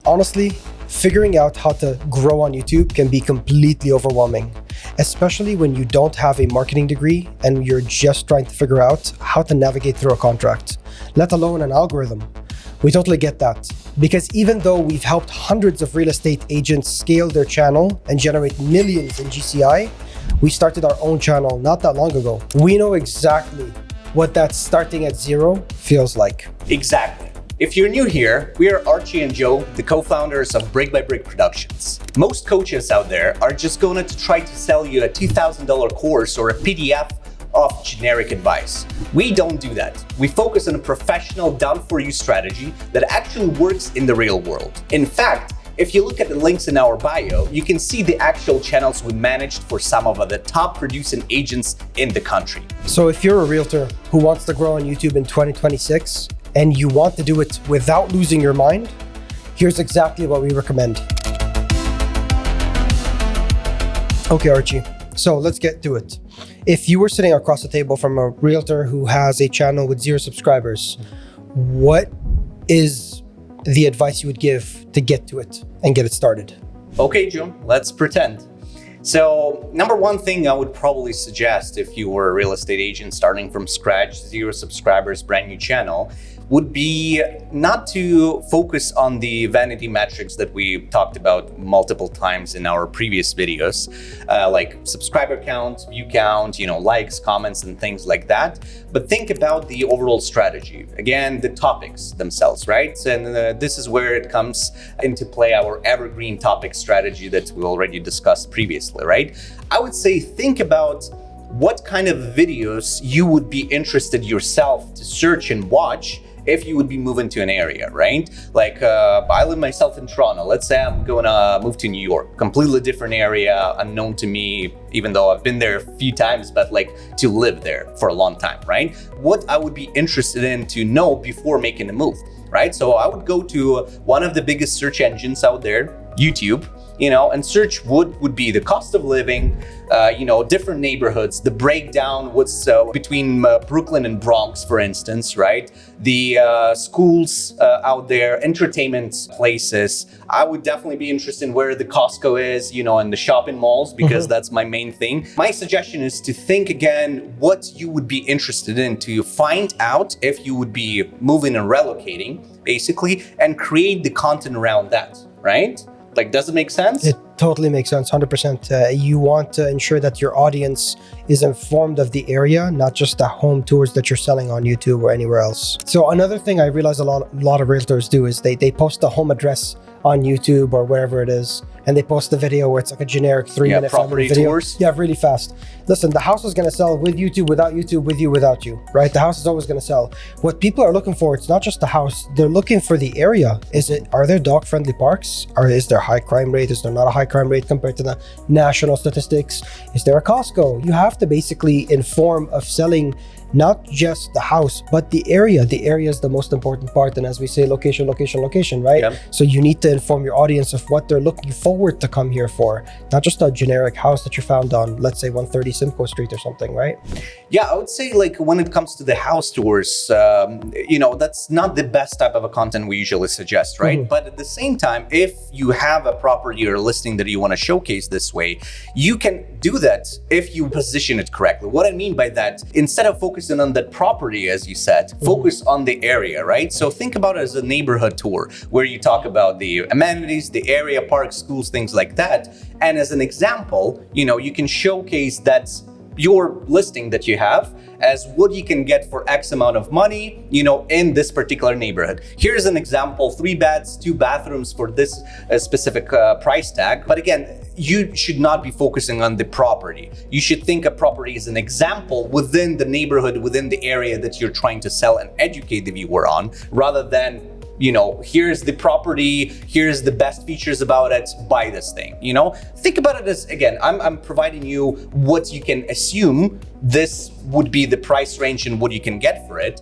honestly, figuring out how to grow on YouTube can be completely overwhelming, especially when you don't have a marketing degree and you're just trying to figure out how to navigate through a contract, let alone an algorithm. We totally get that, because even though we've helped hundreds of real estate agents scale their channel and generate millions in GCI, we started our own channel not that long ago. We know exactly what that starting at zero feels like. Exactly. If you're new here, we are Archie and Joe, the co-founders of Brickbybrick Productions. Most coaches out there are just going to try to sell you a $2,000 course or a PDF of generic advice. We don't do that. We focus on a professional, done-for-you strategy that actually works in the real world. In fact, if you look at the links in our bio, you can see the actual channels we managed for some of the top producing agents in the country. So if you're a realtor who wants to grow on YouTube in 2026, and you want to do it without losing your mind, here's exactly what we recommend. Okay, Archie, so let's get to it. If you were sitting across the table from a realtor who has a channel with 0 subscribers, what is the advice you would give to get to it and get it started? Okay, Joe, let's pretend. So, number one thing I would probably suggest if you were a real estate agent starting from scratch, 0 subscribers, brand new channel, would be not to focus on the vanity metrics that we talked about multiple times in our previous videos, like subscriber count, view count, likes, comments, and things like that. But think about the overall strategy. Again, the topics themselves, right? And this is where it comes into play, our evergreen topic strategy that we already discussed previously, right? I would say think about what kind of videos you would be interested yourself to search and watch if you would be moving to an area, right? Like I live myself in Toronto. Let's say I'm going to move to New York, completely different area, unknown to me, even though I've been there a few times, but like to live there for a long time, right? What I would be interested in to know before making the move, right? So I would go to one of the biggest search engines out there, YouTube, and search what would be the cost of living, different neighborhoods, the breakdown, what's between Brooklyn and Bronx, for instance, right? The schools out there, entertainment places. I would definitely be interested in where the Costco is, and the shopping malls, because that's my main thing. My suggestion is to think again what you would be interested in to find out if you would be moving and relocating, basically, and create the content around that, right? Like, does it make sense? It totally makes sense, 100%. You want to ensure that your audience is informed of the area, not just the home tours that you're selling on YouTube or anywhere else. So another thing I realize a lot of realtors do is they post the home address on YouTube or wherever it is, and they post the video where it's like a generic 3-minute property video. Tours. Yeah, really fast. Listen, the house is going to sell with YouTube, without YouTube, with you, without you, right? The house is always going to sell. What people are looking for, it's not just the house. They're looking for the area. Are there dog-friendly parks? Or is there high crime rate? Is there not a high crime rate compared to the national statistics? Is there a Costco? You have to basically inform of selling not just the house, but the area. The area is the most important part. And as we say, location, location, location, right? Yep. So you need to inform your audience of what they're looking forward to come here for, not just a generic house that you found on, let's say, 130 Simcoe Street or something, right? Yeah, I would say like when it comes to the house tours, that's not the best type of a content we usually suggest, right? But at the same time, if you have a property or a listing that you want to showcase this way, you can do that if you position it correctly. What I mean by that, instead of focusing on that property, as you said, focus on the area, right? So think about it as a neighborhood tour where you talk about the amenities, the area, parks, schools, things like that. And as an example, you can showcase that your listing that you have as what you can get for X amount of money, in this particular neighborhood. Here's an example, 3 beds, 2 bathrooms for this specific price tag. But again, you should not be focusing on the property. You should think of property as an example within the neighborhood, within the area that you're trying to sell and educate the viewer on, rather than here's the property, here's the best features about it, buy this thing. Think about it as, again, I'm providing you what you can assume this would be the price range and what you can get for it.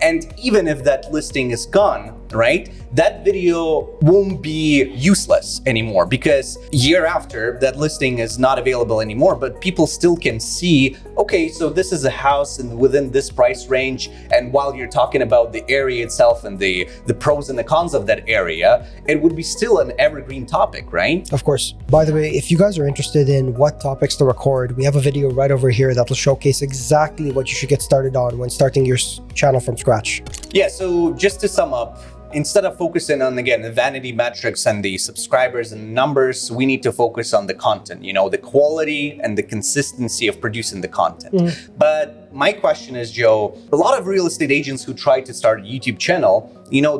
And even if that listing is gone, right? That video won't be useless anymore because year after that listing is not available anymore, but people still can see, okay, so this is a house within this price range. And while you're talking about the area itself and the pros and the cons of that area, it would be still an evergreen topic, right? Of course. By the way, if you guys are interested in what topics to record, we have a video right over here that will showcase exactly what you should get started on when starting your channel from scratch. Yeah, so just to sum up, instead of focusing on, again, the vanity metrics and the subscribers and numbers, we need to focus on the content, the quality and the consistency of producing the content. But my question is, Joe, a lot of real estate agents who try to start a YouTube channel,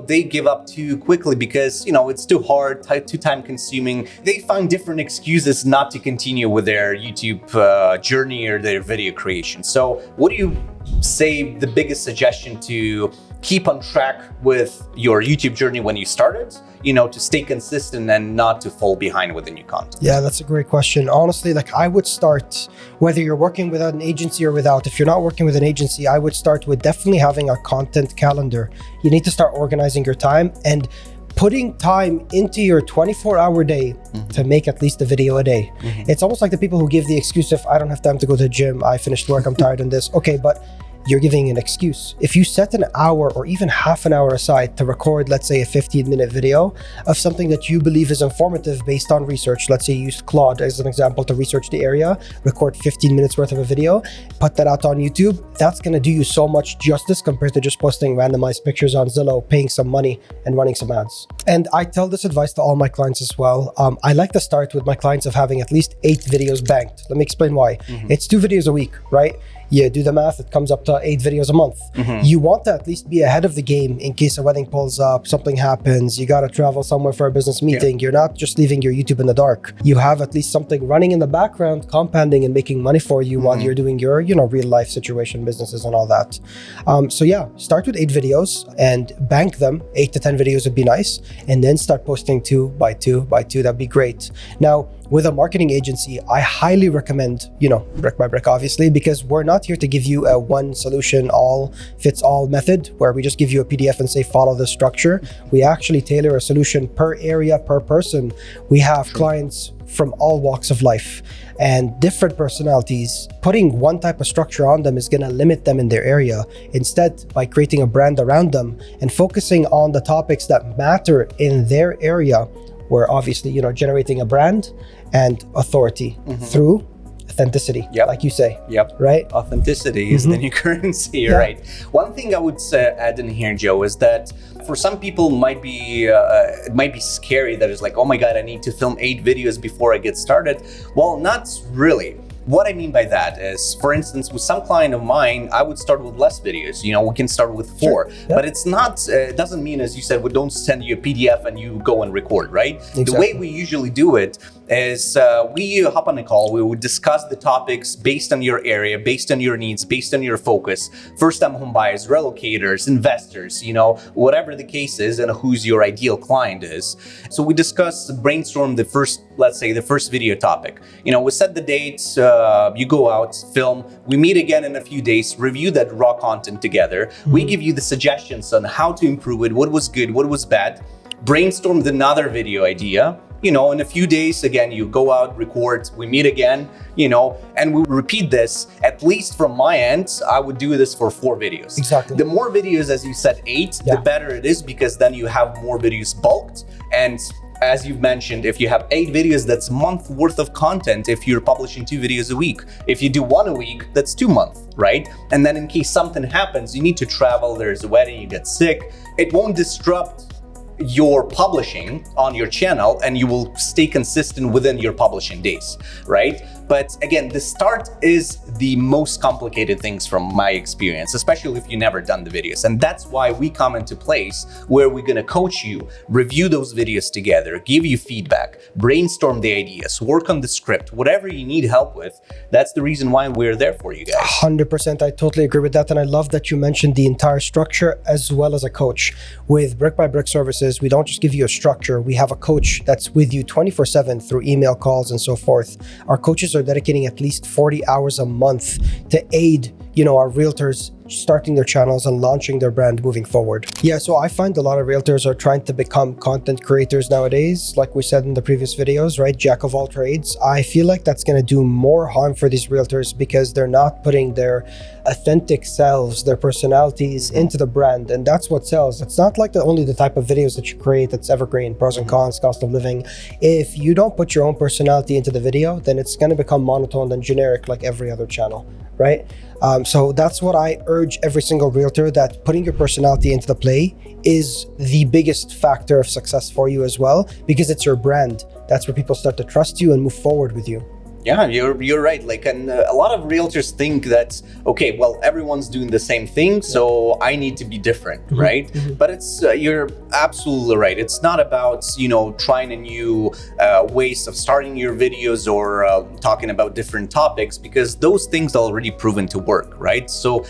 they give up too quickly because, it's too hard, too time consuming. They find different excuses not to continue with their YouTube journey or their video creation. So what do you say the biggest suggestion to keep on track with your YouTube journey when you started, to stay consistent and not to fall behind with the new content? Yeah, that's a great question. Honestly, I would start, whether you're working with an agency or without, if you're not working with an agency, I would start with definitely having a content calendar. You need to start organizing your time and putting time into your 24-hour day to make at least a video a day. It's almost like the people who give the excuse of, I don't have time to go to the gym, I finished work, I'm tired in this. Okay, but you're giving an excuse. If you set an hour or even half an hour aside to record, let's say, a 15-minute video of something that you believe is informative based on research, let's say you used Claude as an example to research the area, record 15 minutes worth of a video, put that out on YouTube, that's gonna do you so much justice compared to just posting randomized pictures on Zillow, paying some money and running some ads. And I tell this advice to all my clients as well. I like to start with my clients of having at least 8 videos banked. Let me explain why. It's 2 videos a week, right? You do the math, it comes up to 8 videos a month. You want to at least be ahead of the game in case a wedding pulls up, something happens, you got to travel somewhere for a business meeting. You're not just leaving your YouTube in the dark. You have at least something running in the background, compounding and making money for you while you're doing your, real life situation, businesses and all that. So yeah, start with 8 videos and bank them. 8 to 10 videos would be nice. And then start posting 2 by 2 by 2. That'd be great. Now, with a marketing agency, I highly recommend, Brickbybrick, obviously, because we're not here to give you a one solution, all fits all method where we just give you a PDF and say, follow this structure. We actually tailor a solution per area, per person. We have clients from all walks of life and different personalities. Putting one type of structure on them is going to limit them in their area. Instead, by creating a brand around them and focusing on the topics that matter in their area, we're obviously, generating a brand and authority through authenticity, like you say. Right? Authenticity is the new currency, right? One thing I would add in here, Joe, is that for some people it might be scary that it's like, oh my God, I need to film 8 videos before I get started. Well, not really. What I mean by that is, for instance, with some client of mine, I would start with less videos. We can start with 4, but it's not, it doesn't mean, as you said, we don't send you a PDF and you go and record, right? Exactly. The way we usually do it is we hop on a call, we would discuss the topics based on your area, based on your needs, based on your focus, first-time home buyers, relocators, investors, whatever the case is and who's your ideal client is. So we discuss, brainstorm the first video topic. We set the dates, you go out, film, we meet again in a few days, review that raw content together. We give you the suggestions on how to improve it, what was good, what was bad, brainstorm another video idea. In a few days, again, you go out, record, we meet again, and we repeat this. At least from my end, I would do this for 4 videos. Exactly. The more videos, as you said, 8, the better it is, because then you have more videos bulked. And as you've mentioned, if you have 8 videos, that's a month worth of content if you're publishing 2 videos a week. If you do 1 a week, that's 2 months, right? And then in case something happens, you need to travel, there's a wedding, you get sick, it won't disrupt your publishing on your channel and you will stay consistent within your publishing days, right? But again, the start is the most complicated things from my experience, especially if you've never done the videos. And that's why we come into place where we're gonna coach you, review those videos together, give you feedback, brainstorm the ideas, work on the script, whatever you need help with. That's the reason why we're there for you guys. 100%, I totally agree with that. And I love that you mentioned the entire structure as well as a coach. With Brickbybrick services, we don't just give you a structure, we have a coach that's with you 24/7 through email calls and so forth. Our coaches are dedicating at least 40 hours a month to aid our realtors starting their channels and launching their brand moving forward. Yeah, so I find a lot of realtors are trying to become content creators nowadays, like we said in the previous videos, right? Jack of all trades. I feel like that's going to do more harm for these realtors because they're not putting their authentic selves, their personalities into the brand, and that's what sells. It's not like only the type of videos that you create that's evergreen, pros and cons, cost of living. If you don't put your own personality into the video, then it's going to become monotone and generic like every other channel, right? So that's what I urge every single realtor, that putting your personality into the play is the biggest factor of success for you as well, because it's your brand. That's where people start to trust you and move forward with you. Yeah, you're right. Like, and a lot of realtors think that, okay, well, everyone's doing the same thing, so I need to be different, right? But it's you're absolutely right. It's not about, you know, trying a new ways of starting your videos or talking about different topics, because those things are already proven to work, right? So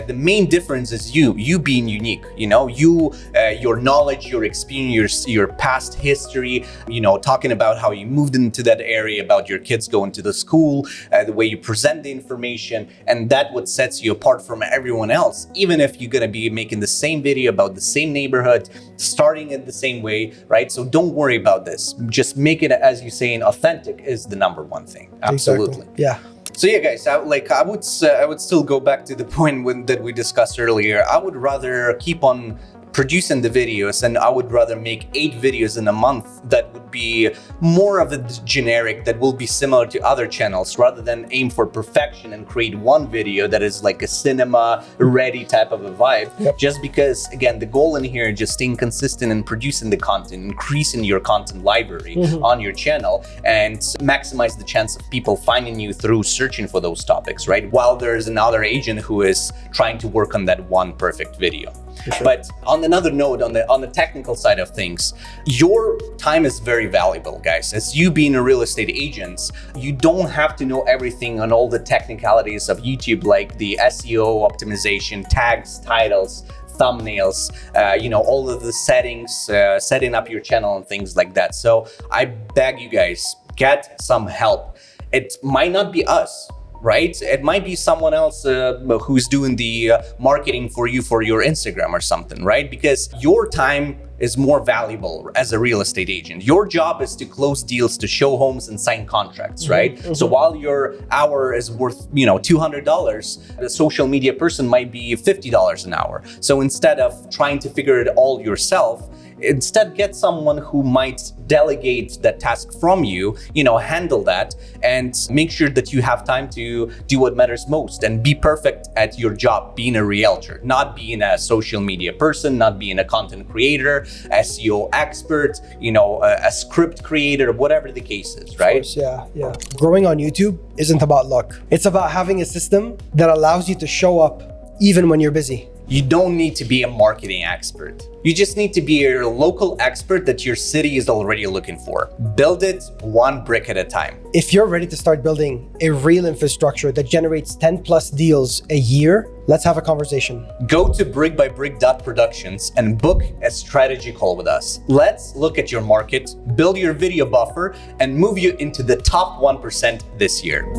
the main difference is you being unique. You know, your knowledge, your experience, your past history. You know, talking about how you moved into that area, about your kids going to the school, the way you present the information, and that what sets you apart from everyone else. Even if you're gonna be making the same video about the same neighborhood, starting it the same way, right? So don't worry about this. Just make it, as you're saying, authentic is the number one thing. Absolutely. Exactly. Yeah. So yeah, guys, I would still go back to the point that we discussed earlier. I would rather keep on producing the videos, and I would rather make 8 videos in a month that would be more of a generic, that will be similar to other channels, rather than aim for perfection and create one video that is like a cinema ready type of a vibe. Just because, again, the goal in here is just staying consistent and producing the content, increasing your content library on your channel, and maximize the chance of people finding you through searching for those topics, right? While there's another agent who is trying to work on that one perfect video. Sure. But on another note, on the technical side of things, your time is very valuable, guys. As you being a real estate agent, you don't have to know everything on all the technicalities of YouTube, like the SEO optimization, tags, titles, thumbnails, you know, all of the settings, setting up your channel and things like that. So I beg you guys, get some help. It might not be us, right? It might be someone else who's doing the marketing for you for your Instagram or something, right? Because your time is more valuable as a real estate agent. Your job is to close deals, to show homes and sign contracts, right? So while your hour is worth, you know, $200, the social media person might be $50 an hour. So instead of trying to figure it all yourself, instead get someone who might delegate that task from you, you know, handle that, and make sure that you have time to do what matters most and be perfect at your job, being a realtor, not being a social media person, not being a content creator, SEO expert, you know, a script creator, whatever the case is, right? Of course, yeah. Growing on YouTube isn't about luck. It's about having a system that allows you to show up even when you're busy. You don't need to be a marketing expert. You just need to be a local expert that your city is already looking for. Build it one brick at a time. If you're ready to start building a real infrastructure that generates 10 plus deals a year, let's have a conversation. Go to brickbybrick.productions and book a strategy call with us. Let's look at your market, build your video buffer, and move you into the top 1% this year.